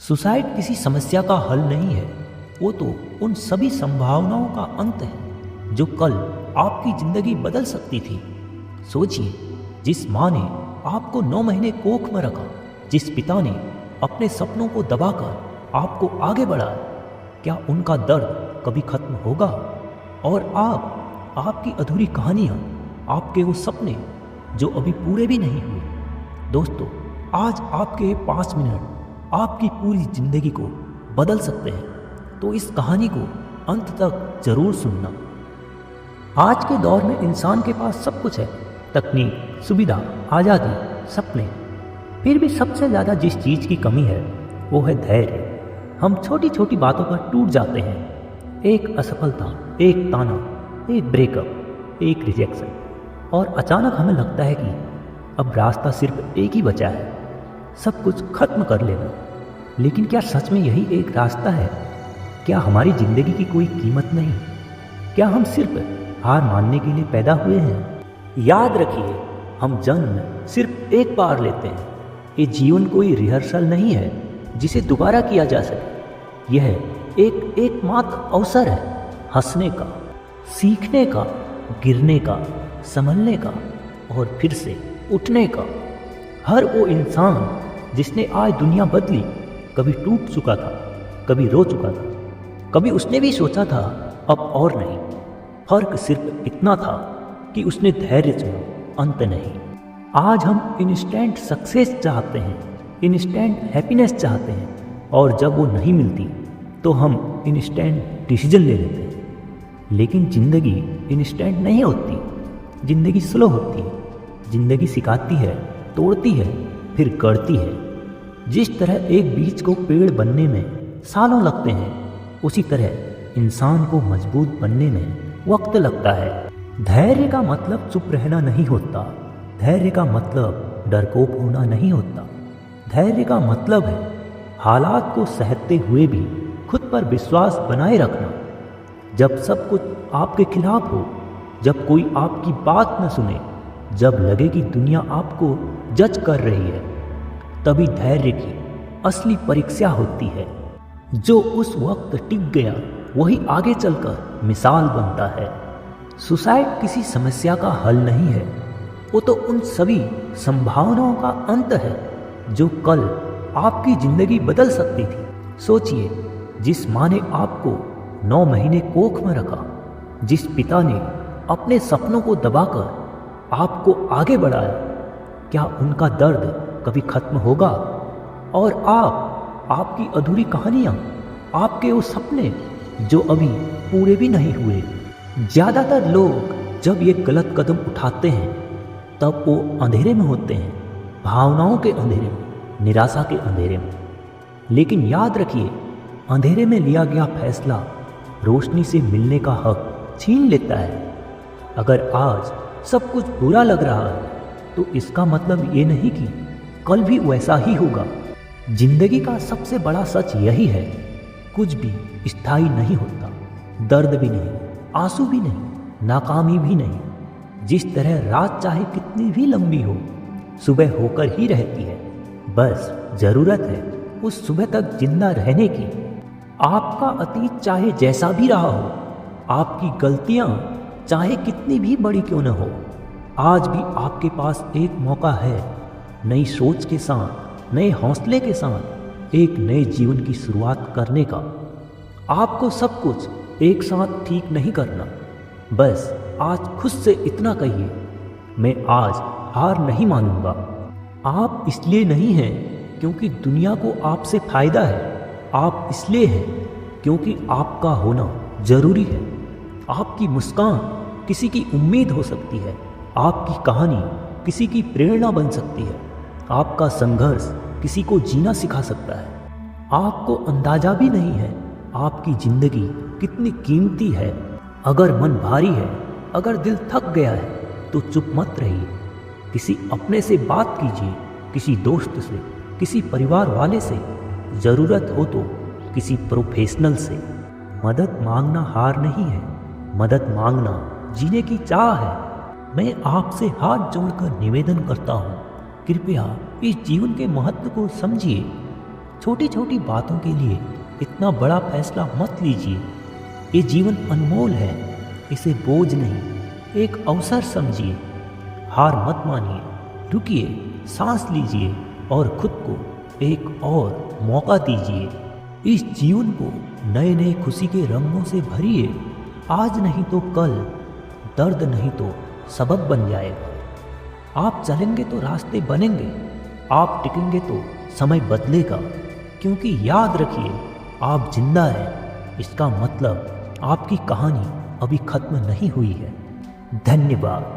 Suicide किसी समस्या का हल नहीं है, वो तो उन सभी संभावनाओं का अंत है जो कल आपकी जिंदगी बदल सकती थी। सोचिए, जिस माँ ने आपको 9 महीने कोख में रखा, जिस पिता ने अपने सपनों को दबाकर आपको आगे बढ़ाया, क्या उनका दर्द कभी खत्म होगा? और आपकी अधूरी कहानियाँ, आपके वो सपने जो अभी पूरे भी नहीं हुए। दोस्तों, आज आपके 5 मिनट आपकी पूरी जिंदगी को बदल सकते हैं, तो इस कहानी को अंत तक जरूर सुनना। आज के दौर में इंसान के पास सब कुछ है, तकनीक, सुविधा, आज़ादी, सपने। फिर भी सबसे ज़्यादा जिस चीज़ की कमी है वो है धैर्य। हम छोटी छोटी बातों पर टूट जाते हैं। एक असफलता, एक ताना, एक ब्रेकअप, एक रिजेक्शन, और अचानक हमें लगता है कि अब रास्ता सिर्फ एक ही बचा है, सब कुछ खत्म कर लेना। लेकिन क्या सच में यही एक रास्ता है? क्या हमारी जिंदगी की कोई कीमत नहीं? क्या हम सिर्फ हार मानने के लिए पैदा हुए हैं? याद रखिए, हम जन्म सिर्फ एक बार लेते हैं। ये जीवन कोई रिहर्सल नहीं है जिसे दोबारा किया जा सके। यह एकमात्र अवसर है हंसने का, सीखने का, गिरने का, संभलने का और फिर से उठने का। हर वो इंसान जिसने आज दुनिया बदली, कभी टूट चुका था, कभी रो चुका था, कभी उसने भी सोचा था अब और नहीं। फर्क सिर्फ इतना था कि उसने धैर्य चुना, अंत नहीं। आज हम इंस्टेंट सक्सेस चाहते हैं, इंस्टेंट हैप्पीनेस चाहते हैं, और जब वो नहीं मिलती तो हम इंस्टेंट डिसीजन ले लेते हैं। लेकिन ज़िंदगी इंस्टेंट नहीं होती, ज़िंदगी स्लो होती है। ज़िंदगी सिखाती है, तोड़ती है, फिर गढ़ती है। जिस तरह एक बीज को पेड़ बनने में सालों लगते हैं, उसी तरह इंसान को मजबूत बनने में वक्त लगता है। धैर्य का मतलब चुप रहना नहीं होता। धैर्य का मतलब डरपोक होना नहीं होता। धैर्य का मतलब है हालात को सहते हुए भी खुद पर विश्वास बनाए रखना। जब सब कुछ आपके खिलाफ हो, जब कोई आपकी बात न सुने, जब लगे कि दुनिया आपको जज कर रही है, तभी धैर्य की असली परीक्षा होती है। जो उस वक्त टिक गया वही आगे चलकर मिसाल बनता है। सुसाइड किसी समस्या का हल नहीं है, वो तो उन सभी संभावनाओं का अंत है जो कल आपकी जिंदगी बदल सकती थी। सोचिए, जिस माँ ने आपको 9 महीने कोख में रखा, जिस पिता ने अपने सपनों को दबाकर आपको आगे बढ़ाया, क्या उनका दर्द कभी खत्म होगा? और आपकी अधूरी कहानियाँ, आपके वो सपने जो अभी पूरे भी नहीं हुए। ज़्यादातर लोग जब ये गलत कदम उठाते हैं तब वो अंधेरे में होते हैं, भावनाओं के अंधेरे में, निराशा के अंधेरे में। लेकिन याद रखिए, अंधेरे में लिया गया फैसला रोशनी से मिलने का हक छीन लेता है। अगर आज सब कुछ बुरा लग रहा है तो इसका मतलब ये नहीं कि कल भी वैसा ही होगा। जिंदगी का सबसे बड़ा सच यही है, कुछ भी स्थायी नहीं होता। दर्द भी नहीं, आंसू भी नहीं, नाकामी भी नहीं। जिस तरह रात चाहे कितनी भी लंबी हो, सुबह होकर ही रहती है। बस जरूरत है उस सुबह तक जिंदा रहने की। आपका अतीत चाहे जैसा भी रहा हो, आपकी गलतियां चाहे कितनी भी बड़ी क्यों न हो, आज भी आपके पास एक मौका है नई सोच के साथ, नए हौसले के साथ एक नए जीवन की शुरुआत करने का। आपको सब कुछ एक साथ ठीक नहीं करना। बस आज खुद से इतना कहिए, मैं आज हार नहीं मानूंगा। आप इसलिए नहीं हैं क्योंकि दुनिया को आपसे फायदा है, आप इसलिए हैं क्योंकि आपका होना जरूरी है। आपकी मुस्कान किसी की उम्मीद हो सकती है, आपकी कहानी किसी की प्रेरणा बन सकती है, आपका संघर्ष किसी को जीना सिखा सकता है। आपको अंदाजा भी नहीं है आपकी जिंदगी कितनी कीमती है। अगर मन भारी है, अगर दिल थक गया है, तो चुप मत रहिए। किसी अपने से बात कीजिए, किसी दोस्त से, किसी परिवार वाले से, ज़रूरत हो तो किसी प्रोफेशनल से। मदद मांगना हार नहीं है, मदद मांगना जीने की चाह है। मैं आपसे हाथ जोड़कर निवेदन करता हूँ, कृपया इस जीवन के महत्व को समझिए। छोटी छोटी बातों के लिए इतना बड़ा फैसला मत लीजिए। ये जीवन अनमोल है, इसे बोझ नहीं एक अवसर समझिए। हार मत मानिए, रुकिए, सांस लीजिए और खुद को एक और मौका दीजिए। इस जीवन को नए नए खुशी के रंगों से भरिए। आज नहीं तो कल दर्द नहीं तो सबक बन जाएगा। आप चलेंगे तो रास्ते बनेंगे, आप टिकेंगे तो समय बदलेगा। क्योंकि याद रखिए, आप जिंदा हैं, इसका मतलब आपकी कहानी अभी खत्म नहीं हुई है। धन्यवाद।